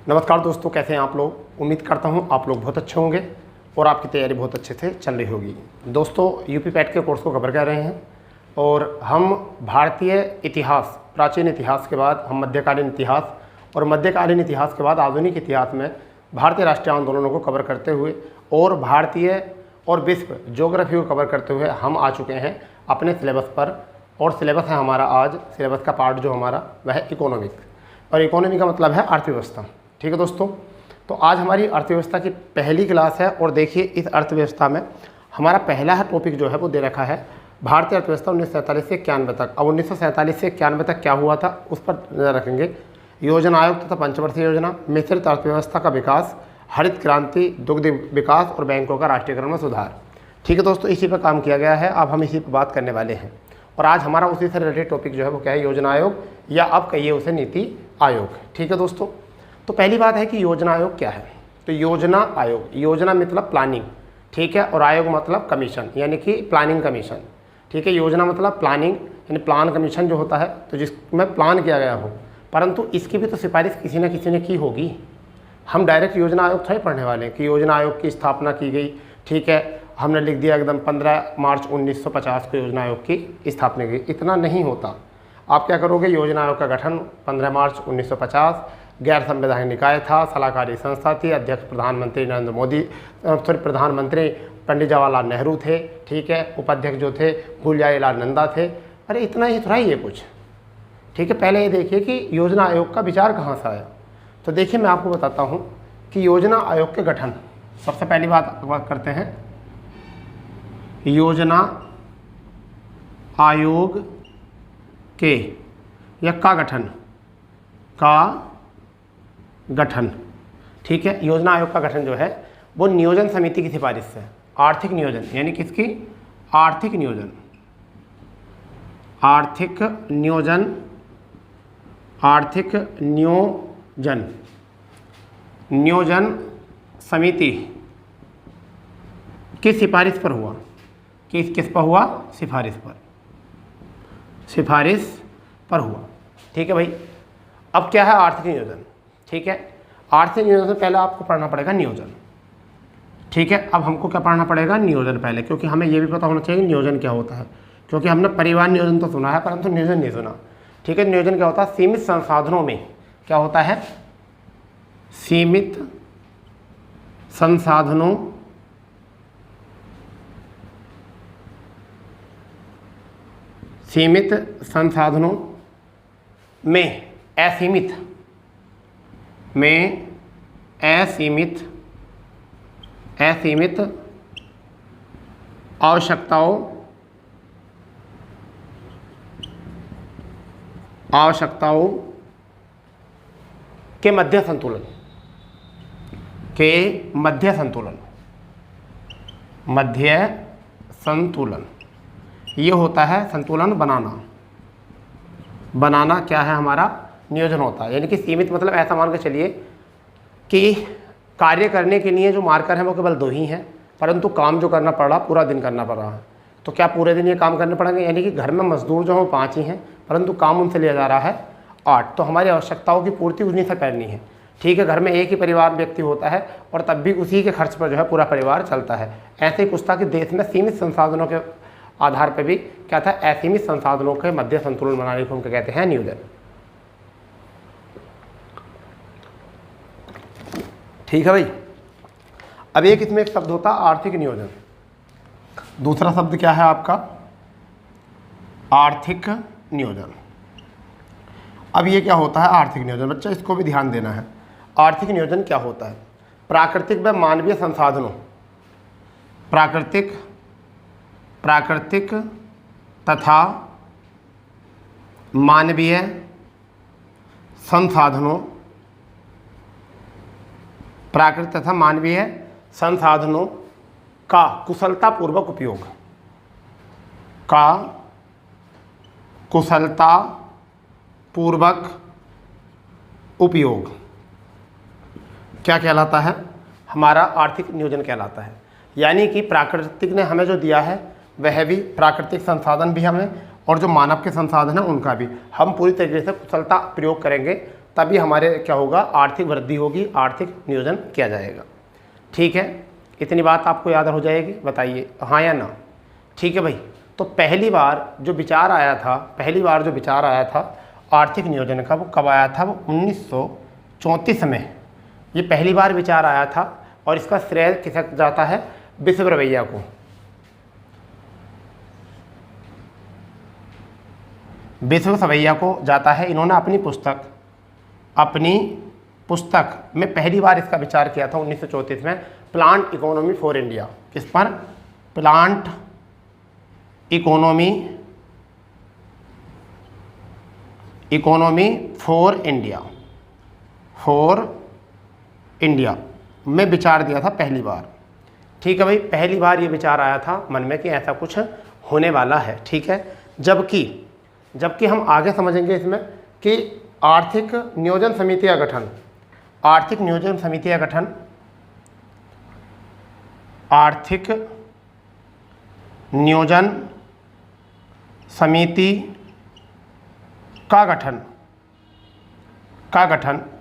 नमस्कार दोस्तों, कैसे हैं आप लोग। उम्मीद करता हूं आप लोग बहुत अच्छे होंगे और आपकी तैयारी बहुत अच्छे से चल रही होगी। दोस्तों, यूपी पैट के कोर्स को कवर कर रहे हैं और हम भारतीय इतिहास, प्राचीन इतिहास के बाद हम मध्यकालीन इतिहास और मध्यकालीन इतिहास के बाद आधुनिक इतिहास में भारतीय राष्ट्रीय आंदोलनों को कवर करते हुए और भारतीय और विश्व ज्योग्राफी को कवर करते हुए हम आ चुके हैं अपने सिलेबस पर। और सिलेबस है हमारा, आज सिलेबस का पार्ट जो हमारा वह है इकोनॉमिक, और इकोनॉमी का मतलब है अर्थव्यवस्था। ठीक है दोस्तों, तो आज हमारी अर्थव्यवस्था की पहली क्लास है और देखिए इस अर्थव्यवस्था में हमारा पहला टॉपिक जो है वो दे रखा है भारतीय अर्थव्यवस्था 1947 से 91 तक। अब 1947 से 91 तक क्या हुआ था उस पर नजर रखेंगे। योजना आयोग तथा पंचवर्षीय योजना, मिश्रित अर्थव्यवस्था का विकास, हरित क्रांति, दुग्ध विकास और बैंकों का राष्ट्रीयकरण में सुधार। ठीक है दोस्तों, इसी पर काम किया गया है। अब हम इसी पर बात करने वाले हैं और आज हमारा उसी से रिलेटेड टॉपिक जो है वो क्या है, योजना आयोग, या अब कहिए उसे नीति आयोग। ठीक है दोस्तों, तो पहली बात है कि योजना आयोग क्या है। तो योजना आयोग, योजना मतलब प्लानिंग, ठीक है, और आयोग मतलब कमीशन, यानी कि प्लानिंग कमीशन। ठीक है, योजना मतलब प्लानिंग यानी प्लान कमीशन जो होता है, तो जिसमें प्लान किया गया हो, परंतु इसकी भी तो सिफारिश किसी न किसी ने की होगी। हम डायरेक्ट योजना आयोग थोड़ी पढ़ने वाले हैं कि योजना आयोग की स्थापना की गई। ठीक है, हमने लिख दिया एकदम 15 मार्च 1950 को योजना आयोग की स्थापना की, इतना नहीं होता। आप क्या करोगे, योजना आयोग का गठन 15 मार्च 1950, गैर संवैधानिक निकाय था, सलाहकारी संस्था थी, अध्यक्ष प्रधानमंत्री नरेंद्र मोदी, प्रधानमंत्री पंडित जवाहरलाल नेहरू थे। ठीक है, उपाध्यक्ष जो थे गुलजारीलाल नंदा थे। अरे इतना ही थोड़ा ही है कुछ। ठीक है, पहले ये देखिए कि योजना आयोग का विचार कहाँ से आया। तो देखिए मैं आपको बताता हूँ कि योजना आयोग के गठन, सबसे पहली बात करते हैं योजना आयोग के या का गठन। ठीक है, योजना आयोग का गठन जो है वो नियोजन समिति की सिफारिश से, आर्थिक नियोजन यानी किसकी, आर्थिक नियोजन समिति की सिफारिश पर हुआ। किस पर हुआ, सिफारिश पर हुआ। ठीक है भाई, अब क्या है आर्थिक नियोजन। ठीक है, आर्थिक नियोजन से पहले आपको पढ़ना पड़ेगा नियोजन। ठीक है, अब हमको क्या पढ़ना पड़ेगा, नियोजन पहले, क्योंकि हमें ये भी पता होना चाहिए नियोजन क्या होता है, क्योंकि हमने परिवार नियोजन तो सुना है परंतु नियोजन नहीं सुना। ठीक है, नियोजन क्या होता है, सीमित संसाधनों में क्या होता है, सीमित संसाधनों में असीमित आवश्यकताओं के मध्य संतुलन, ये होता है संतुलन बनाना क्या है हमारा, नियोजन होता है। यानी कि सीमित मतलब ऐसा मान के चलिए कि कार्य करने के लिए जो मार्कर हैं वो केवल 2 ही हैं, परंतु काम जो करना पड़ रहा पूरा दिन करना पड़ रहा है। तो क्या पूरे दिन ये काम करने पड़ेंगे, यानी कि घर में मजदूर जो हैं 5 ही हैं परंतु काम उनसे लिया जा रहा है 8। तो हमारी आवश्यकताओं की पूर्ति उन्हीं से करनी है। ठीक है, घर में एक ही परिवार व्यक्ति होता है और तब भी उसी के खर्च पर जो है पूरा परिवार चलता है। ऐसे ही कुछ था कि देश में सीमित संसाधनों के आधार पर भी क्या था, असीमित संसाधनों के मध्य संतुलन बनाने को हम क्या कहते हैं, नियोजन। ठीक है भाई, अब एक इसमें एक शब्द होता है आर्थिक नियोजन, दूसरा शब्द क्या है आपका, आर्थिक नियोजन। अब ये क्या होता है आर्थिक नियोजन, बच्चा इसको भी ध्यान देना है। आर्थिक नियोजन क्या होता है, प्राकृतिक व मानवीय संसाधनों, प्राकृतिक तथा मानवीय संसाधनों का कुशलतापूर्वक उपयोग क्या कहलाता है, हमारा आर्थिक नियोजन कहलाता है। यानी कि प्राकृतिक ने हमें जो दिया है वह भी, प्राकृतिक संसाधन भी हमें, और जो मानव के संसाधन हैं उनका भी हम पूरी तरीके से कुशलता प्रयोग करेंगे तभी हमारे क्या होगा, आर्थिक वृद्धि होगी, आर्थिक नियोजन किया जाएगा। ठीक है, इतनी बात आपको याद हो जाएगी, बताइए हाँ या ना। ठीक है भाई। तो पहली बार जो विचार आया था आर्थिक नियोजन का, वो कब आया था, वो 1934 में ये पहली बार विचार आया था। और इसका श्रेय किसे जाता है, विश्वेश्वरैया को। विश्वेश्वरैया को जाता है। इन्होंने अपनी पुस्तक में पहली बार इसका विचार किया था 1934 में, प्लांट इकोनॉमी फॉर इंडिया। किस पर, प्लांट इकोनॉमी फॉर इंडिया में विचार दिया था पहली बार। ठीक है भाई, पहली बार ये विचार आया था मन में कि ऐसा कुछ होने वाला है। ठीक है, जबकि हम आगे समझेंगे इसमें कि आर्थिक नियोजन समिति का गठन, आर्थिक नियोजन समिति का गठन, आर्थिक नियोजन समिति का गठन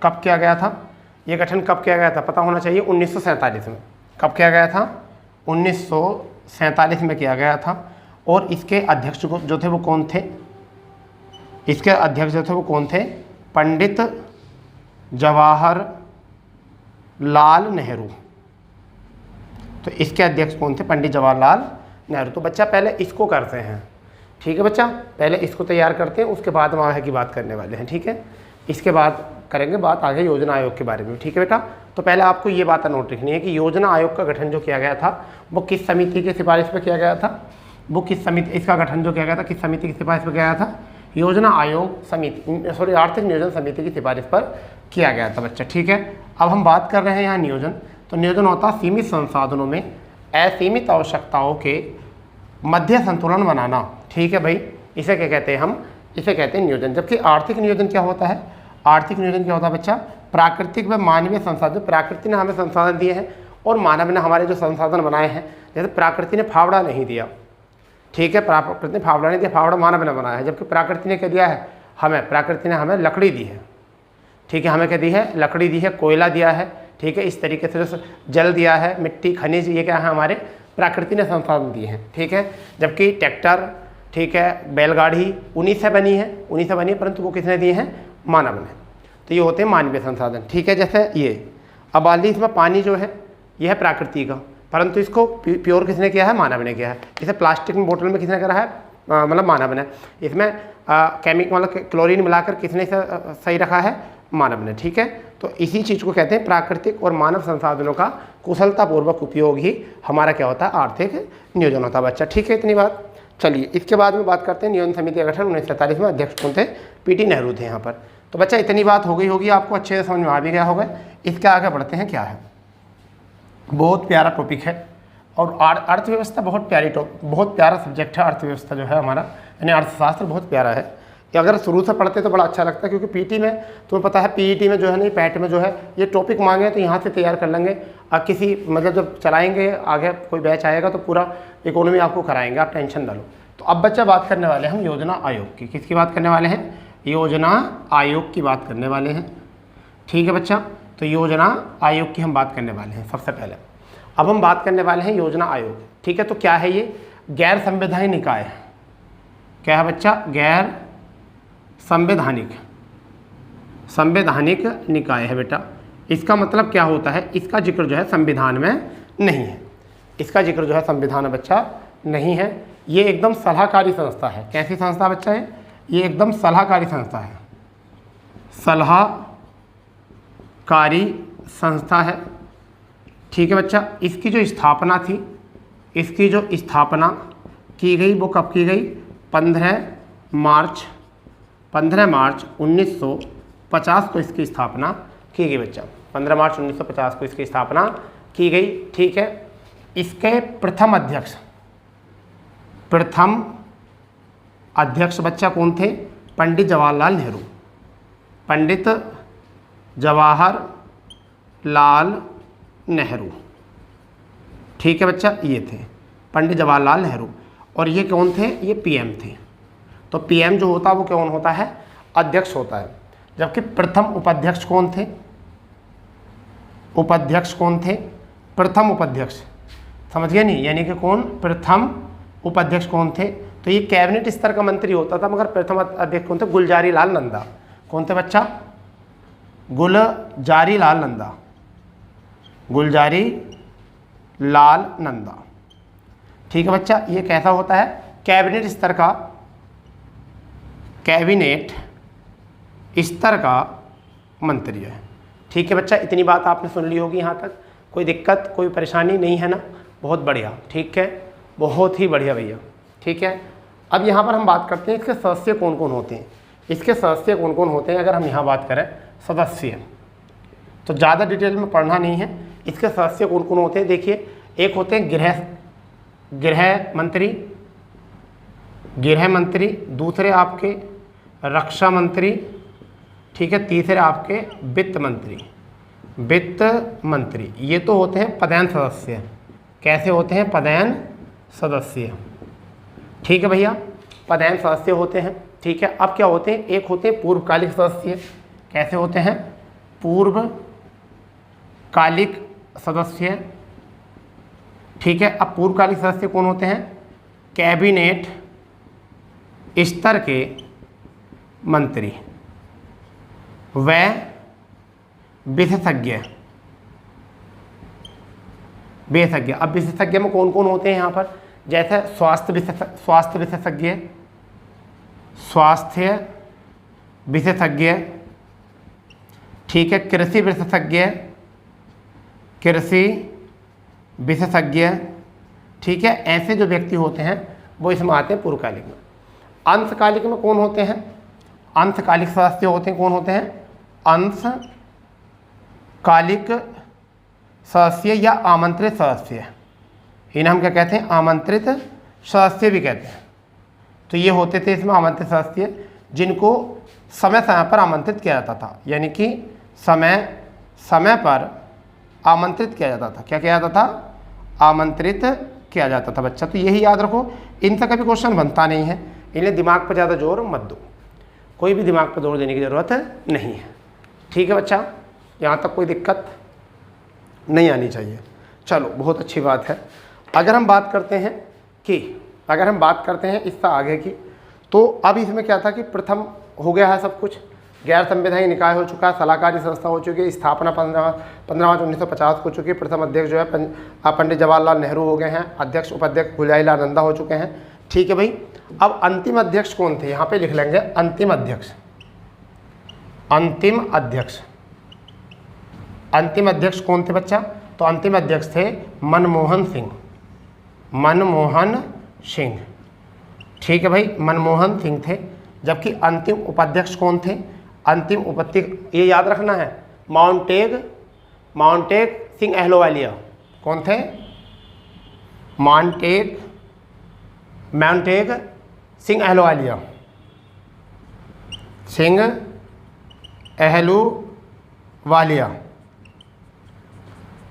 कब किया गया था, ये गठन कब किया गया था पता होना चाहिए, 1947 में। कब किया गया था, 1947 में किया गया था। और इसके अध्यक्ष जो थे वो कौन थे, इसके अध्यक्ष जो थे वो कौन थे, पंडित जवाहरलाल नेहरू। तो इसके अध्यक्ष कौन थे, पंडित जवाहरलाल नेहरू। तो बच्चा पहले इसको करते हैं। ठीक है बच्चा, पहले इसको तैयार करते हैं, उसके बाद हम आगे की बात करने वाले हैं। ठीक है, इसके बाद करेंगे बात आगे योजना आयोग के बारे में। ठीक है बेटा, तो पहले आपको ये बात नोट रखनी है कि योजना आयोग का गठन जो किया गया था वो किस समिति की सिफारिश पर किया गया था, वो किस समिति, इसका गठन जो किया गया था किस समिति की सिफारिश पर किया गया था, योजना आयोग समिति, सॉरी आर्थिक नियोजन समिति की सिफारिश पर किया गया था बच्चा। ठीक है, अब हम बात कर रहे हैं यहाँ नियोजन। तो नियोजन होता है सीमित संसाधनों में असीमित आवश्यकताओं के मध्य संतुलन बनाना। ठीक है भाई, इसे क्या कहते हैं, हम इसे कहते हैं नियोजन। जबकि आर्थिक नियोजन क्या होता है, आर्थिक नियोजन क्या होता है बच्चा, प्राकृतिक व मानवीय संसाधन, प्रकृति ने हमें संसाधन दिए हैं और मानव ने हमारे जो संसाधन बनाए हैं। जैसे प्रकृति ने फावड़ा नहीं दिया, ठीक है, प्रकृति ने फावड़ा नहीं दिया, फावड़ा मानव ने बनाया है। जबकि प्रकृति ने क्या दिया है हमें, प्रकृति ने हमें लकड़ी दी है। ठीक है, हमें क्या दी है, लकड़ी दी है, कोयला दिया है। ठीक है, इस तरीके से जो जल दिया है, मिट्टी, खनिज, ये क्या है हमारे प्रकृति ने संसाधन दिए हैं। ठीक है, जबकि ट्रैक्टर, ठीक है, बैलगाड़ी उन्हीं से बनी है, परंतु वो किसने दिए हैं, मानव ने। तो ये होते हैं मानवीय संसाधन। ठीक है, जैसे ये अब वाली इसमें पानी जो है यह है प्रकृति का, परंतु इसको प्योर किसने किया है, मानव ने किया है। इसे प्लास्टिक में बोतल में किसने करा है, मतलब मानव ने। इसमें केमिकल मतलब क्लोरीन मिलाकर किसने सही रखा है, मानव ने। ठीक है, तो इसी चीज़ को कहते हैं प्राकृतिक और मानव संसाधनों का कुशलतापूर्वक उपयोग ही हमारा क्या होता है, आर्थिक नियोजन होता है बच्चा। ठीक है, इतनी बात। चलिए इसके बाद में बात करते हैं नियोजन समिति का गठन 1947 में, अध्यक्ष कौन थे, पीटी नेहरू थे यहाँ पर। तो बच्चा इतनी बात हो गई होगी, आपको अच्छे से समझ में आ भी गया होगा। इसके आगे बढ़ते हैं, क्या है, बहुत प्यारा टॉपिक है और अर्थव्यवस्था बहुत प्यारा सब्जेक्ट है। अर्थव्यवस्था जो है हमारा, यानी अर्थशास्त्र बहुत प्यारा है। कि अगर शुरू से पढ़ते तो बड़ा अच्छा लगता है, क्योंकि पीटी में तुम्हें पता है, पीईटी में जो है नहीं, पैट में जो है ये टॉपिक मांगे तो यहाँ से तैयार कर लेंगे। किसी मतलब जब चलाएंगे आगे कोई बैच आएगा तो पूरा इकोनॉमी आपको कराएंगे, आप टेंशन ना लो। तो अब बच्चा बात करने वाले हैं हम योजना आयोग की। किसकी बात करने वाले हैं, योजना आयोग की बात करने वाले हैं। ठीक है बच्चा, तो योजना आयोग की हम बात करने वाले हैं। सबसे पहले अब हम बात करने वाले हैं योजना आयोग। ठीक है, तो क्या है ये, गैर संवैधानिक निकाय है। क्या है बच्चा, गैर संवैधानिक निकाय है बेटा। इसका मतलब क्या होता है, इसका जिक्र जो है संविधान में नहीं है, इसका जिक्र जो है संविधान में बच्चा नहीं है। ये एकदम सलाहकारी संस्था है। कैसी संस्था बच्चा है, ये एकदम सलाहकारी संस्था है, सलाहकारी संस्था है। ठीक है बच्चा, इसकी जो स्थापना थी, इसकी जो स्थापना की गई वो कब की गई, 15 मार्च 1950 को इसकी स्थापना की गई बच्चा। 15 मार्च 1950 को इसकी स्थापना की गई। ठीक है, इसके प्रथम अध्यक्ष बच्चा कौन थे, पंडित जवाहरलाल नेहरू। पंडित जवाहरलाल नेहरू, ठीक है बच्चा, ये थे पंडित जवाहरलाल नेहरू। और ये कौन थे, ये पीएम थे। तो पीएम जो होता है वो कौन होता है, अध्यक्ष होता है। जबकि प्रथम उपाध्यक्ष कौन थे? उपाध्यक्ष कौन थे? प्रथम उपाध्यक्ष, समझ गए नहीं? यानी कि कौन? प्रथम उपाध्यक्ष कौन थे? तो ये कैबिनेट स्तर का मंत्री होता था, मगर प्रथम अध्यक्ष कौन थे? गुलजारी लाल नंदा। कौन थे बच्चा? गुलजारी लाल नंदा, गुलजारी लाल नंदा। ठीक है बच्चा, ये कैसा होता है? कैबिनेट स्तर का, कैबिनेट स्तर का मंत्री है। ठीक है बच्चा, इतनी बात आपने सुन ली होगी यहाँ तक। कोई दिक्कत, कोई परेशानी नहीं है ना? बहुत बढ़िया, ठीक है, बहुत ही बढ़िया भैया। ठीक है, अब यहाँ पर हम बात करते हैं इसके सदस्य कौन कौन होते हैं। इसके सदस्य कौन कौन होते हैं अगर हम यहाँ बात करें सदस्य, तो ज़्यादा डिटेल में पढ़ना नहीं है। इसके सदस्य कौन कौन होते हैं देखिए, एक होते हैं गृह मंत्री, गृह मंत्री, दूसरे आपके रक्षा मंत्री, ठीक है, तीसरे आपके वित्त मंत्री, वित्त मंत्री। ये तो होते हैं पदेन सदस्य। कैसे होते हैं? पदेन सदस्य। ठीक है भैया, पदेन सदस्य होते हैं। ठीक है, अब क्या होते हैं? एक होते हैं पूर्वकालिक सदस्य। कैसे होते हैं? पूर्वकालिक सदस्य। ठीक है, अब पूर्वकालिक सदस्य कौन होते हैं? कैबिनेट स्तर के मंत्री व विशेषज्ञ। अब विशेषज्ञ में कौन कौन होते हैं यहाँ पर? जैसे स्वास्थ्य विशेषज्ञ, स्वास्थ्य विशेषज्ञ, ठीक है, कृषि विशेषज्ञ, कृषि विशेषज्ञ। ठीक है, ऐसे जो व्यक्ति होते हैं वो इसमें आते हैं पूर्वकालिक में। अंशकालिक में कौन होते हैं? अंशकालिक सदस्य होते हैं। कौन होते हैं? अंशकालिक सदस्य या आमंत्रित सदस्य। इन्हें हम क्या कहते हैं? आमंत्रित सदस्य भी कहते हैं। तो ये होते थे इसमें आमंत्रित सदस्य, जिनको समय समय पर आमंत्रित किया जाता था, यानी कि समय समय पर आमंत्रित किया जाता था। क्या किया जाता था? आमंत्रित किया जाता था बच्चा। तो यही याद रखो, इनसे कभी क्वेश्चन बनता नहीं है, इन्हें दिमाग पर ज़्यादा जोर मत दो, कोई भी दिमाग पर जोर देने की ज़रूरत नहीं है। ठीक है बच्चा, यहाँ तक कोई दिक्कत नहीं आनी चाहिए। चलो, बहुत अच्छी बात है। अगर हम बात करते हैं इससे आगे की, तो अब इसमें क्या था कि प्रथम हो गया है सब कुछ, गैर संवैधानिक निकाय हो चुका है, सलाहकारी संस्था हो चुकी है, स्थापना 15 मार्च 1950 हो चुकी है। प्रथम अध्यक्ष जो है पंडित जवाहरलाल नेहरू हो गए हैं, अध्यक्ष उपाध्यक्ष गुलजारी लाल नंदा हो चुके हैं। ठीक है भाई, अब अंतिम अध्यक्ष कौन थे? यहाँ पे लिख लेंगे अंतिम अध्यक्ष। अंतिम अध्यक्ष, अंतिम अध्यक्ष कौन थे बच्चा? तो अंतिम अध्यक्ष थे मनमोहन सिंह, मनमोहन सिंह। ठीक है भाई, मनमोहन सिंह थे। जबकि अंतिम उपाध्यक्ष कौन थे? अंतिम उपाध्यक्ष ये याद रखना है, माउंटेग सिंह अहलूवालिया। कौन थे? माउंटेग सिंह अहलूवालिया, सिंह अहलूवालिया।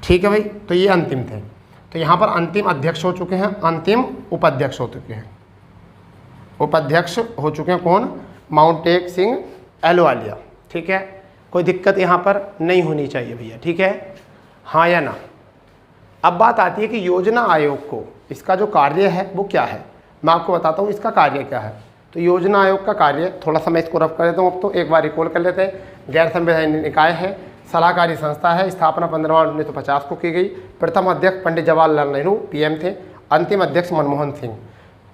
ठीक है भाई, तो ये अंतिम थे। तो यहाँ पर अंतिम अध्यक्ष हो चुके हैं, अंतिम उपाध्यक्ष हो चुके हैं, उपाध्यक्ष हो चुके हैं कौन? माउंटेग सिंह अहलूवालिया। ठीक है, कोई दिक्कत यहाँ पर नहीं होनी चाहिए भैया। ठीक है, हाँ या ना? अब बात आती है कि योजना आयोग को, इसका जो कार्य है वो क्या है। मैं आपको बताता हूँ इसका कार्य क्या है। तो योजना आयोग का कार्य, थोड़ा सा मैं इसको रफ कर देता हूँ, अब तो एक बार रिकॉल कर लेते हैं। गैर संवैधानिक निकाय है, सलाहकारी संस्था है, स्थापना 15 मार्च 1950 को की गई। प्रथम अध्यक्ष पंडित जवाहरलाल नेहरू PM थे, अंतिम अध्यक्ष मनमोहन सिंह,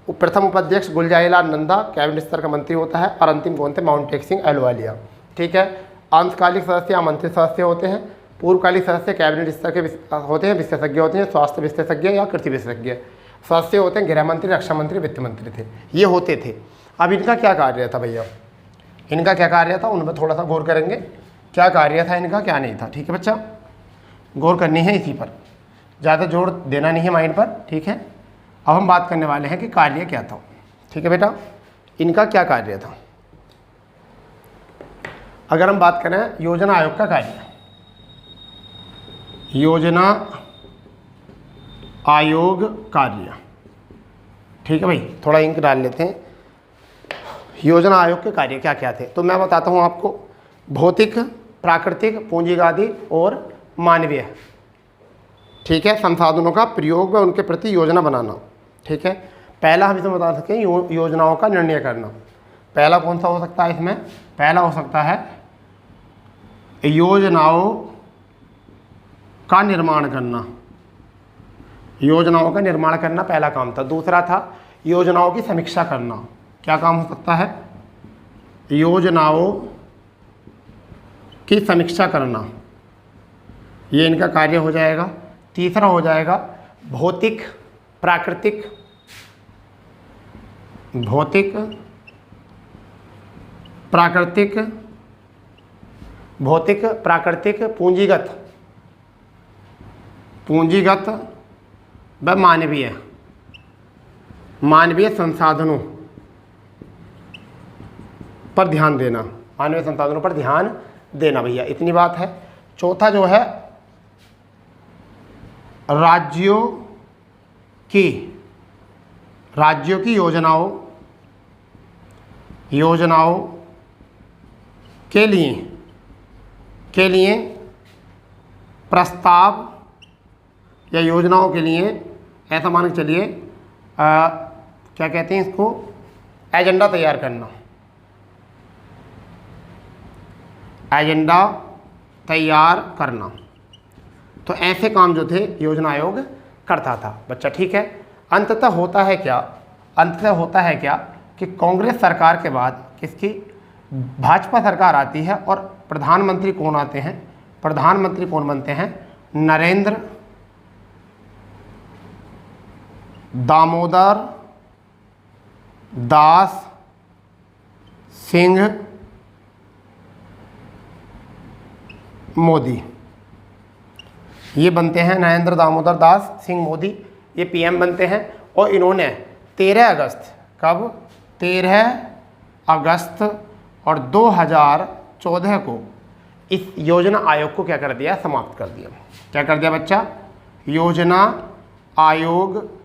प्रथम उपाध्यक्ष गुलजारी लाल नंदा कैबिनेट स्तर का मंत्री होता है, और अंतिम कौन थे? माउंटेग सिंह अहलूवालिया। ठीक है, अंशकालिक सदस्य आमंत्रित सदस्य होते हैं, पूर्वकालिक सदस्य कैबिनेट स्तर के होते हैं, विशेषज्ञ होते हैं, स्वास्थ्य विशेषज्ञ या कृषि विशेषज्ञ। सदस्य होते हैं गृह मंत्री, रक्षा मंत्री, वित्त मंत्री थे, ये होते थे। अब इनका क्या कार्य था भैया? इनका क्या कार्य था उन पर थोड़ा सा गौर करेंगे, क्या कार्य था इनका, क्या नहीं था। ठीक है बच्चा, गौर करनी है इसी पर, ज़्यादा जोर देना नहीं है माइंड पर। ठीक है, अब हम बात करने वाले हैं कि कार्य क्या था। ठीक है बेटा, इनका क्या कार्य था। अगर हम बात करें योजना आयोग का कार्य, योजना आयोग कार्य। ठीक है भाई, थोड़ा इंक डाल लेते हैं। योजना आयोग के कार्य क्या क्या थे, तो मैं बताता हूँ आपको। भौतिक, प्राकृतिक, पूंजीवादी और मानवीय, ठीक है, संसाधनों का प्रयोग व उनके प्रति योजना बनाना, ठीक है। पहला हम इसमें बता सकते हैं योजनाओं का निर्णय करना। पहला कौन सा हो सकता है इसमें? पहला हो सकता है योजनाओं का निर्माण करना। योजनाओं का निर्माण करना पहला काम था। दूसरा था योजनाओं की समीक्षा करना। क्या काम हो सकता है? योजनाओं की समीक्षा करना, ये इनका कार्य हो जाएगा। तीसरा हो जाएगा भौतिक, प्राकृतिक, भौतिक, प्राकृतिक, भौतिक, प्राकृतिक, पूंजीगत, पूंजीगत व मानवीय, मानवीय संसाधनों पर ध्यान देना, मानवीय संसाधनों पर ध्यान देना भैया, इतनी बात है। चौथा जो है राज्यों की योजनाओं के लिए प्रस्ताव या योजनाओं के लिए, ऐसा मान के चलिए क्या कहते हैं इसको, एजेंडा तैयार करना, एजेंडा तैयार करना। तो ऐसे काम जो थे योजना आयोग करता था बच्चा, ठीक है। अंततः होता है क्या? अंततः होता है क्या कि कांग्रेस सरकार के बाद किसकी, भाजपा सरकार आती है और प्रधानमंत्री कौन आते हैं? प्रधानमंत्री कौन बनते हैं? नरेंद्र दामोदर दास सिंह मोदी, ये बनते हैं नरेंद्र दामोदर दास सिंह मोदी, ये पीएम बनते हैं। और इन्होंने 13 अगस्त, कब? 13 अगस्त और 2014 को इस योजना आयोग को क्या कर दिया? समाप्त कर दिया। क्या कर दिया बच्चा? योजना आयोग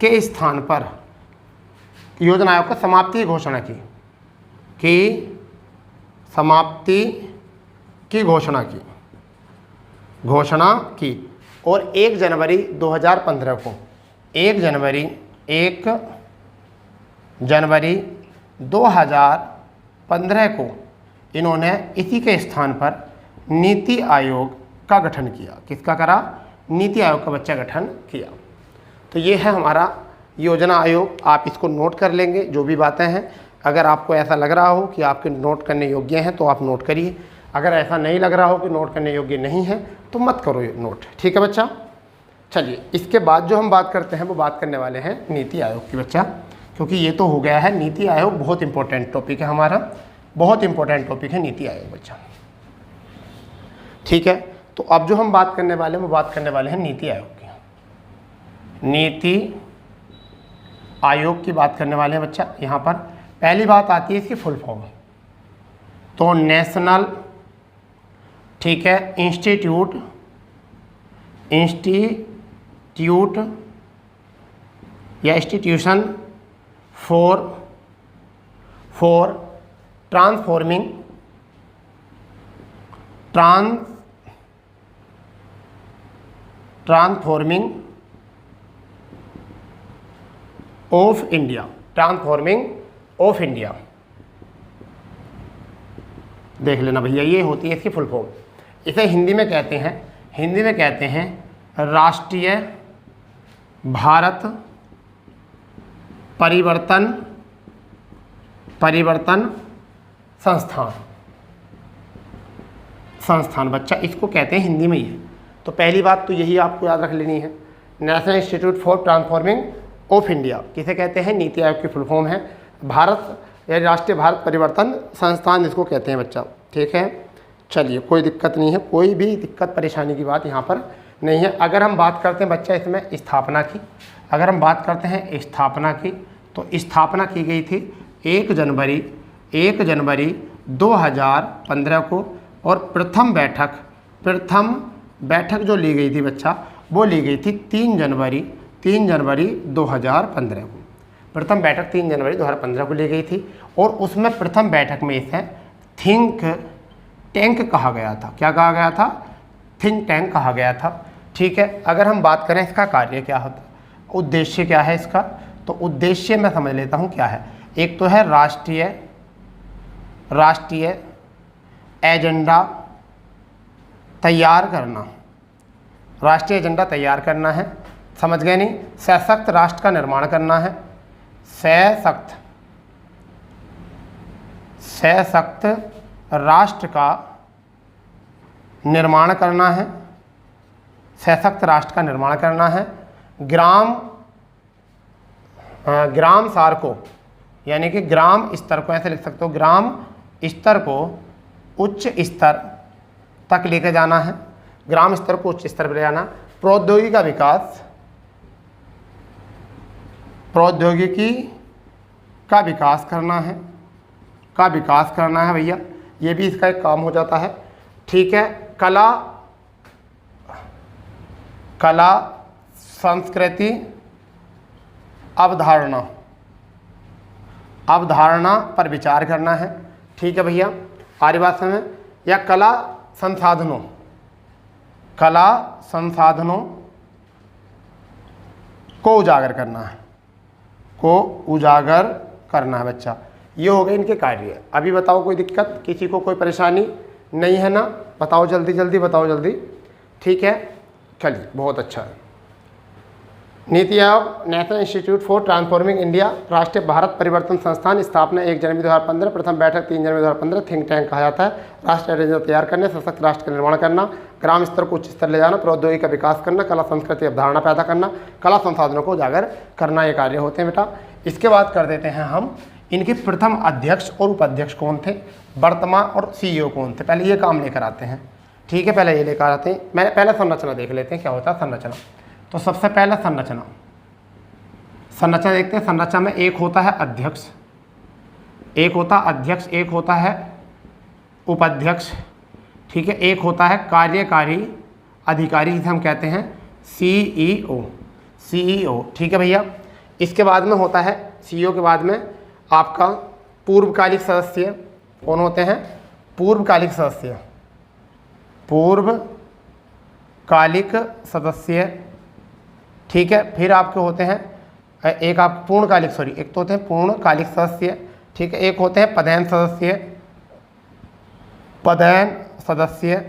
के स्थान पर योजना आयोग का समाप्ति की घोषणा की, समाप्ति की घोषणा की। और 1 जनवरी 2015 को 1 जनवरी 2015 को इन्होंने इसी के स्थान पर नीति आयोग का गठन किया। किसका करा? नीति आयोग का बच्चा गठन किया। तो ये है हमारा योजना आयोग। आप इसको नोट कर लेंगे जो भी बातें हैं। अगर आपको ऐसा लग रहा हो कि आपके नोट करने योग्य हैं तो आप नोट करिए। अगर ऐसा नहीं लग रहा हो कि नोट करने योग्य नहीं है तो मत करो ये नोट, ठीक है बच्चा। चलिए, इसके बाद जो हम बात करते हैं वो बात करने वाले हैं नीति आयोग की बच्चा, क्योंकि ये तो हो गया है नीति आयोग, बहुत इंपॉर्टेंट टॉपिक है हमारा, बहुत इंपॉर्टेंट टॉपिक है नीति आयोग बच्चा, ठीक है। तो अब जो हम बात करने वाले हैं वो बात करने वाले हैं नीति आयोग की। नीति आयोग की बात करने वाले हैं बच्चा। यहाँ पर पहली बात आती है इसकी फुल फॉर्म। तो नेशनल, ठीक है, इंस्टीट्यूट या institution for transforming of India, transforming of India, देख लेना भैया, ये होती है इसकी फुल फॉर्म। इसे हिंदी में कहते हैं राष्ट्रीय भारत परिवर्तन संस्थान बच्चा, इसको कहते हैं हिंदी में ये। तो पहली बात तो यही आपको याद रख लेनी है, national institute for transforming of India किसे कहते हैं? नीति आयोग की फुल फॉर्म है भारत या राष्ट्रीय भारत परिवर्तन संस्थान, इसको कहते हैं बच्चा, ठीक है। चलिए, कोई दिक्कत नहीं है, कोई भी दिक्कत परेशानी की बात यहाँ पर नहीं है। अगर हम बात करते हैं बच्चा इसमें स्थापना की, अगर हम बात करते हैं स्थापना की, तो स्थापना की गई थी 1 जनवरी 2015 को। और प्रथम बैठक जो ली गई थी बच्चा, वो ली गई थी 3 जनवरी 2015 को। प्रथम बैठक 3 जनवरी 2015 को ली गई थी। और उसमें प्रथम बैठक में इसे थिंक टैंक कहा गया था। क्या कहा गया था? थिंक टैंक कहा गया था। ठीक है, अगर हम बात करें इसका कार्य क्या होता है, उद्देश्य क्या है इसका, तो उद्देश्य मैं समझ लेता हूँ क्या है। एक तो है राष्ट्रीय एजेंडा तैयार करना, राष्ट्रीय एजेंडा तैयार करना है, समझ गए नहीं। सशक्त राष्ट्र का निर्माण करना है, सशक्त राष्ट्र का निर्माण करना है, सशक्त राष्ट्र का निर्माण करना है। ग्राम सार को, यानी कि ग्राम स्तर को ऐसे लिख सकते हो, ग्राम स्तर को उच्च स्तर तक लेकर जाना है, ग्राम स्तर को उच्च स्तर पर ले जाना। प्रौद्योगिकी का विकास करना है भैया, ये भी इसका एक काम हो जाता है। ठीक है, कला संस्कृति अवधारणा पर विचार करना है। ठीक है भैया, आर्य बात समझ। या कला संसाधनों को उजागर करना है बच्चा। ये हो गए इनके कार्य। अभी बताओ कोई दिक्कत, किसी को कोई परेशानी नहीं है ना? बताओ जल्दी जल्दी, बताओ जल्दी। ठीक है, चलिए बहुत अच्छा है। NITI Aayog, national institute for transforming India, राष्ट्रीय भारत परिवर्तन संस्थान, स्थापना 1 जनवरी 2015, प्रथम बैठक 3 जनवरी 2015। थिंक टैंक कहा जाता है। राष्ट्रीय एजेंडा तैयार करने, सशक्त राष्ट्र का निर्माण करना, ग्राम स्तर को उच्च स्तर ले जाना, प्रौद्योगिकी का विकास करना, कला संस्कृति अवधारणा पैदा करना, कला संसाधनों को उजागर करना, ये कार्य होते हैं बेटा। इसके बाद कर देते हैं हम इनके प्रथम अध्यक्ष और उपाध्यक्ष कौन थे, वर्तमान और CEO कौन थे। पहले ये काम लेकर आते हैं। ठीक है, पहले ये लेकर आते हैं। मैंने पहले संरचना देख लेते हैं क्या होता है संरचना। तो सबसे पहला संरचना देखते हैं। संरचना में एक होता है अध्यक्ष, एक होता है उपाध्यक्ष। ठीक है, एक होता है कार्यकारी अधिकारी, जिसे हम कहते हैं CEO। ठीक है भैया। इसके बाद में होता है CEO के बाद में आपका पूर्वकालिक सदस्य। कौन होते हैं? पूर्वकालिक सदस्य। ठीक है, फिर आपके होते हैं एक आप एक तो होते हैं पूर्णकालिक सदस्य। ठीक है, एक होते हैं पदेन सदस्य।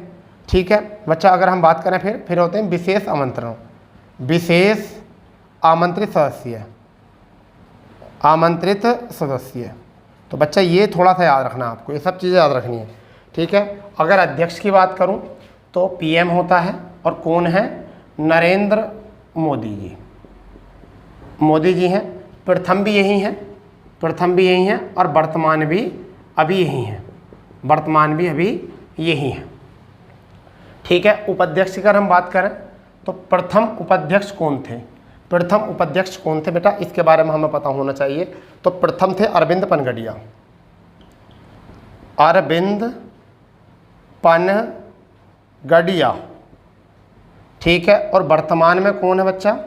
ठीक है बच्चा, अगर हम बात करें फिर होते हैं विशेष आमंत्रित सदस्य। तो बच्चा ये थोड़ा सा याद रखना, आपको ये सब चीज़ें याद रखनी है। ठीक है, अगर अध्यक्ष की बात करूं तो PM होता है, और कौन है? नरेंद्र मोदी जी हैं। प्रथम भी यही हैं, और वर्तमान भी अभी यही हैं। ठीक है, उपाध्यक्ष की अगर हम बात करें तो प्रथम उपाध्यक्ष कौन थे बेटा, इसके बारे में हमें पता होना चाहिए। तो प्रथम थे अरविंद पनगड़िया। ठीक है, और वर्तमान में कौन है बच्चा?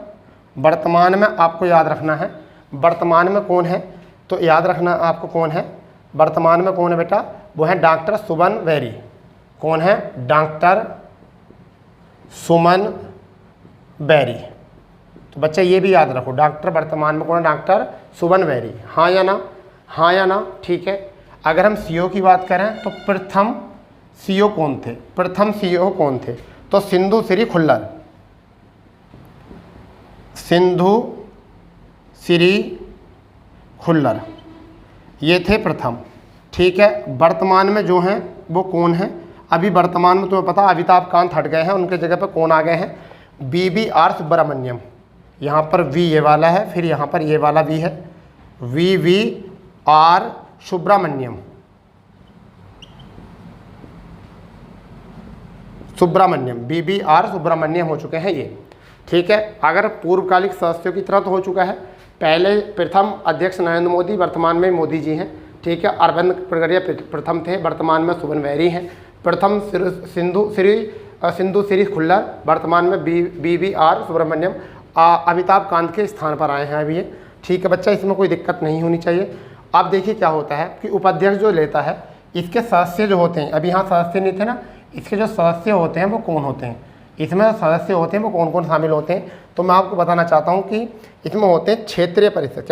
वर्तमान में आपको याद रखना है, वर्तमान में कौन है, तो याद रखना आपको कौन है वर्तमान में। कौन है बेटा? वो है डॉक्टर सुमन बेरी। कौन है? डॉक्टर सुमन बेरी। तो बच्चा ये भी याद रखो, डॉक्टर वर्तमान में कौन है? डॉक्टर सुमन बेरी। हाँ या ना? ठीक है, अगर हम CEO की बात करें तो प्रथम CEO कौन थे? तो सिंधु श्री खुल्लर, ये थे प्रथम। ठीक है, वर्तमान में जो हैं वो कौन है? अभी वर्तमान में तुम्हें पता अमिताभ कांत हट गए हैं, उनके जगह पर कौन आ गए हैं? BVR सुब्रमण्यम। यहाँ पर V ये वाला है, फिर यहाँ पर ये वाला V है, VVR सुब्रमण्यम BVR सुब्रमण्यम हो चुके हैं ये। ठीक है, अगर पूर्वकालिक सदस्यों की तरह तो हो चुका है। पहले प्रथम अध्यक्ष नरेंद्र मोदी, वर्तमान में मोदी जी हैं। ठीक है, अरविंद पनगड़िया प्रथम थे, वर्तमान में सुमन बेरी हैं। प्रथम सिंधु श्री खुल्लर, वर्तमान में BVR सुब्रमण्यम अमिताभ कांत के स्थान पर आए हैं अभी ये। ठीक है बच्चा, इसमें कोई दिक्कत नहीं होनी चाहिए। अब देखिए क्या होता है कि उपाध्यक्ष जो लेता है इसके सदस्य जो होते हैं, अभी यहाँ सदस्य नहीं थे ना, इसके जो सदस्य होते हैं वो कौन होते हैं, इसमें सदस्य होते हैं वो कौन कौन शामिल होते हैं, तो मैं आपको बताना चाहता हूँ कि इसमें होते हैं क्षेत्रीय परिषद।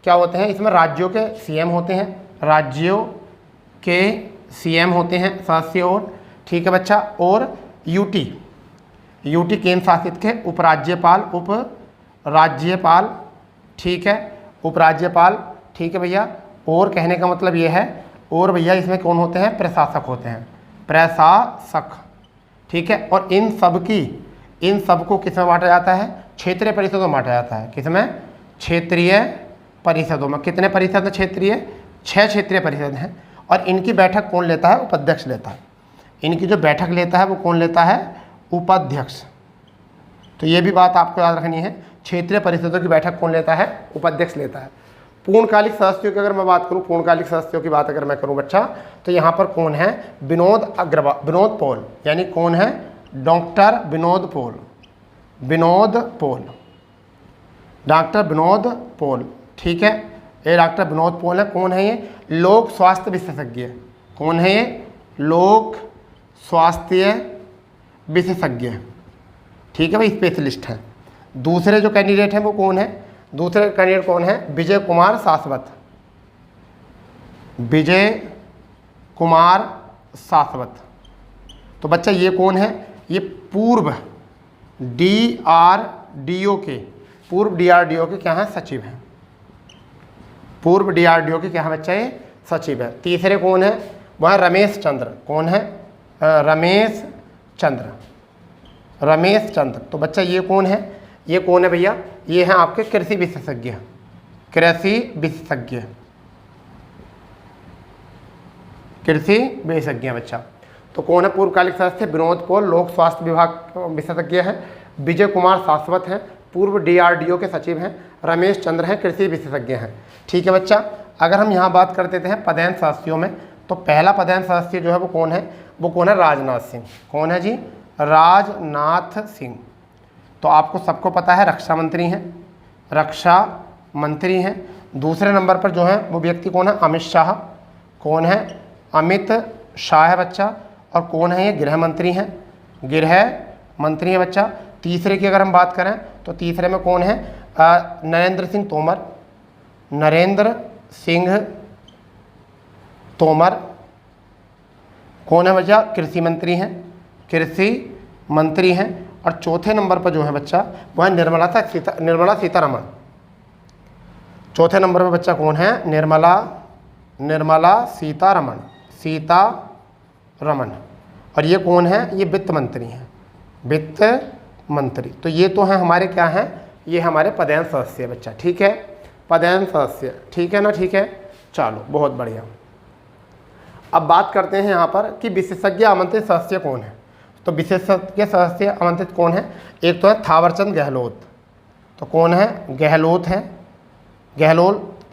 क्या होते हैं इसमें राज्यों के सीएम होते हैं, राज्यों के सीएम होते हैं सदस्य, और ठीक है बच्चा, और यूटी केंद्र शासित के उपराज्यपाल, ठीक है, उपराज्यपाल, ठीक है भैया। और कहने का मतलब ये है, और भैया इसमें कौन होते हैं, प्रशासक होते हैं, प्रशासक, ठीक है। और इन सब को किस में बांटा जाता है, क्षेत्रीय परिषदों में बांटा जाता है। किसमें, क्षेत्रीय परिषदों में। कितने परिषद हैं क्षेत्रीय, 6 क्षेत्रीय परिषद हैं। और इनकी बैठक कौन लेता है, उपाध्यक्ष लेता है। इनकी जो बैठक लेता है वो कौन लेता है, उपाध्यक्ष। तो ये भी बात आपको याद रखनी है, क्षेत्रीय परिषदों की बैठक कौन लेता है, उपाध्यक्ष लेता है। पूर्णकालिक सदस्यों की अगर मैं बात करूं, पूर्णकालिक सदस्यों की बात अगर मैं करूं बच्चा, तो यहाँ पर कौन है, विनोद पॉल, यानी कौन है, डॉक्टर विनोद पॉल, ठीक है। ये डॉक्टर विनोद पॉल है। कौन है ये, लोक स्वास्थ्य विशेषज्ञ। कौन है ये, लोक स्वास्थ्य विशेषज्ञ, ठीक है भाई, स्पेशलिस्ट है। दूसरे जो कैंडिडेट हैं वो कौन है, दूसरे कैंडिडेट कौन है, विजय कुमार शाश्वत। तो बच्चा ये कौन है, ये पूर्व डीआरडीओ के क्या है, सचिव हैं। पूर्व डीआरडीओ के क्या है बच्चा, ये सचिव है। तीसरे कौन है, वह रमेश चंद्र। कौन है, रमेश चंद्र। तो बच्चा ये कौन है, ये कौन है भैया, ये हैं आपके कृषि विशेषज्ञ बच्चा। तो कौन है, पूर्वकालिक सदस्य विनोद पॉल, लोक स्वास्थ्य विभाग विशेषज्ञ है। विजय कुमार शाश्वत हैं, पूर्व डीआरडीओ के सचिव हैं। रमेश चंद्र हैं, कृषि विशेषज्ञ हैं, ठीक है बच्चा। अगर हम यहाँ बात कर देते हैं पदेन सदस्यों में, तो पहला पदेन सदस्य जो है वो कौन है, राजनाथ सिंह। कौन है जी, राजनाथ सिंह। तो आपको सबको पता है रक्षा मंत्री हैं। दूसरे नंबर पर जो है वो व्यक्ति कौन है, अमित शाह। कौन है, अमित शाह है बच्चा। और कौन है ये, गृह मंत्री हैं बच्चा। तीसरे की अगर हम बात करें तो तीसरे में कौन है, नरेंद्र सिंह तोमर। कौन है बच्चा, कृषि मंत्री हैं। और चौथे नंबर पर जो है बच्चा वह है निर्मला सीतारमण। चौथे नंबर पर बच्चा कौन है, निर्मला सीतारमण। और ये कौन है, ये वित्त मंत्री। तो ये तो हैं हमारे क्या हैं, ये हमारे पदेन सदस्य बच्चा, ठीक है, पदेन सदस्य, ठीक है ना, ठीक है। चलो बहुत बढ़िया। अब बात करते हैं यहाँ पर कि विशेषज्ञ आमंत्रित सदस्य कौन है। तो विशेषज्ञ सदस्य आमंत्रित कौन है, एक तो है थावरचंद गहलोत। तो कौन है,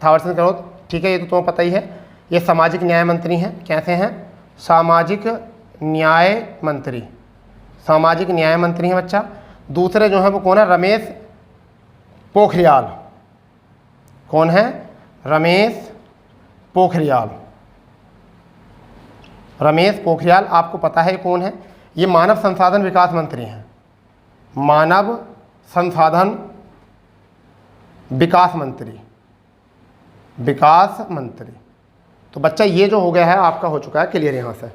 थावरचंद गहलोत, ठीक है, ये तो तुम्हें पता ही है। ये सामाजिक न्याय मंत्री हैं। कैसे हैं, सामाजिक न्याय मंत्री हैं बच्चा। दूसरे जो है वो कौन है, रमेश पोखरियाल। कौन है, रमेश पोखरियाल आपको पता है कौन है, ये मानव संसाधन विकास मंत्री हैं। विकास मंत्री। तो बच्चा ये जो हो गया है आपका हो चुका है क्लियर यहाँ से।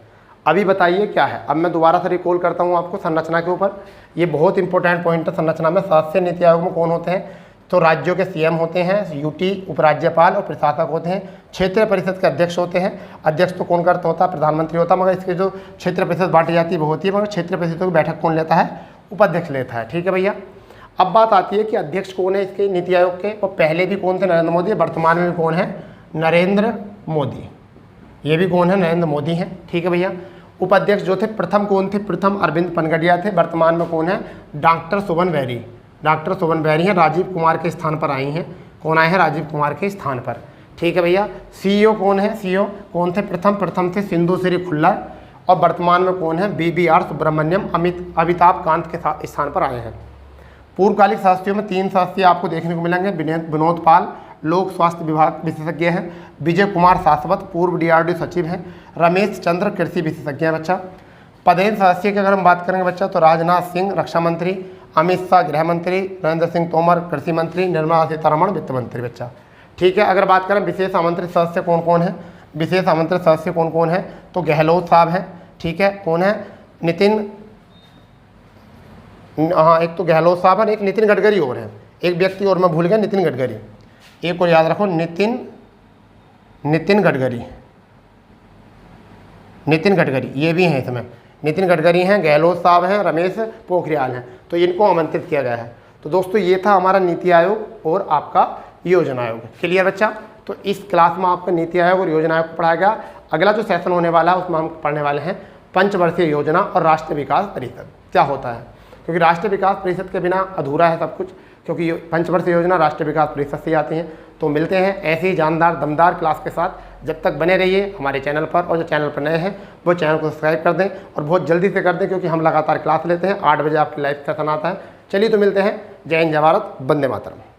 अभी बताइए क्या है। अब मैं दोबारा से रिकॉल करता हूँ आपको संरचना के ऊपर। ये बहुत इंपॉर्टेंट पॉइंट है संरचना में। सदस्य नीति आयोग में कौन होते हैं, तो राज्यों के सीएम होते हैं, यूटी उपराज्यपाल और प्रशासक होते हैं। क्षेत्रीय परिषद के अध्यक्ष होते हैं। अध्यक्ष तो कौन करता होता है, प्रधानमंत्री होता है, मगर इसके जो क्षेत्रीय परिषद बांटी जाती है वो होती है, मगर क्षेत्रीय परिषदों की बैठक कौन लेता है, उपाध्यक्ष लेता है, ठीक है भैया। अब बात आती है कि अध्यक्ष कौन है इसके नीति आयोग के। वो पहले भी कौन थे, नरेंद्र मोदी। वर्तमान में भी कौन है, नरेंद्र मोदी। ये भी कौन है, नरेंद्र मोदी हैं, ठीक है भैया। उपाध्यक्ष जो थे प्रथम कौन थे, प्रथम अरविंद पनगडिया थे। वर्तमान में कौन है, डॉक्टर शोभन बैरी हैं, राजीव कुमार के स्थान पर आई हैं। कौन आए हैं, राजीव कुमार के स्थान पर, ठीक है भैया। सीईओ कौन है, सीईओ कौन थे, प्रथम थे सिंधु श्री खुल्लर। और वर्तमान में कौन है, BBR सुब्रमण्यम अमिताभ कांत के स्थान पर आए हैं। पूर्वकालिक सदस्यों में 3 सदस्य आपको देखने को मिलेंगे, विनोद पाल, लोक स्वास्थ्य विभाग विशेषज्ञ हैं। विजय कुमार शाश्वत पूर्व DRDO सचिव हैं। रमेश चंद्र कृषि विशेषज्ञ हैं बच्चा। पदेन सदस्य की अगर हम बात करेंगे बच्चा तो राजनाथ सिंह रक्षा मंत्री, अमित शाह गृह मंत्री, नरेंद्र सिंह तोमर कृषि मंत्री, निर्मला सीतारमण वित्त मंत्री बच्चा। ठीक है, अगर बात करें विशेष आमंत्रित सदस्य कौन कौन है, विशेष आमंत्रित सदस्य कौन कौन है तो गहलोत साहब हैं। ठीक है, कौन है, नितिन, हाँ एक तो गहलोत साहब है, एक नितिन गडकरी और हैं, एक व्यक्ति और मैं भूल गया, नितिन गडकरी, एक और याद रखो, नितिन गडकरी ये भी हैं इसमें, नितिन गडकरी हैं, गहलोत साहब हैं, रमेश पोखरियाल हैं, तो इनको आमंत्रित किया गया है। तो दोस्तों ये था हमारा नीति आयोग और आपका योजना आयोग। क्लियर बच्चा? तो इस क्लास में आपका नीति आयोग और योजना आयोग को पढ़ाया गया। अगला जो सेशन होने वाला है उसमें हम पढ़ने वाले हैं पंचवर्षीय योजना और राष्ट्रीय विकास परिषद क्या होता है, क्योंकि राष्ट्रीय विकास परिषद के बिना अधूरा है सब कुछ, क्योंकि पंचवर्षीय योजना राष्ट्रीय विकास परिषद से आती हैं। तो मिलते हैं ऐसे ही जानदार दमदार क्लास के साथ, जब तक बने रहिए हमारे चैनल पर, और जो चैनल पर नए हैं वो चैनल को सब्सक्राइब कर दें और बहुत जल्दी से कर दें, क्योंकि हम लगातार क्लास लेते हैं। 8 बजे आपकी लाइव सेशन आता है। चलिए तो मिलते हैं। जय हिंद, जय भारत, वंदे मातरम।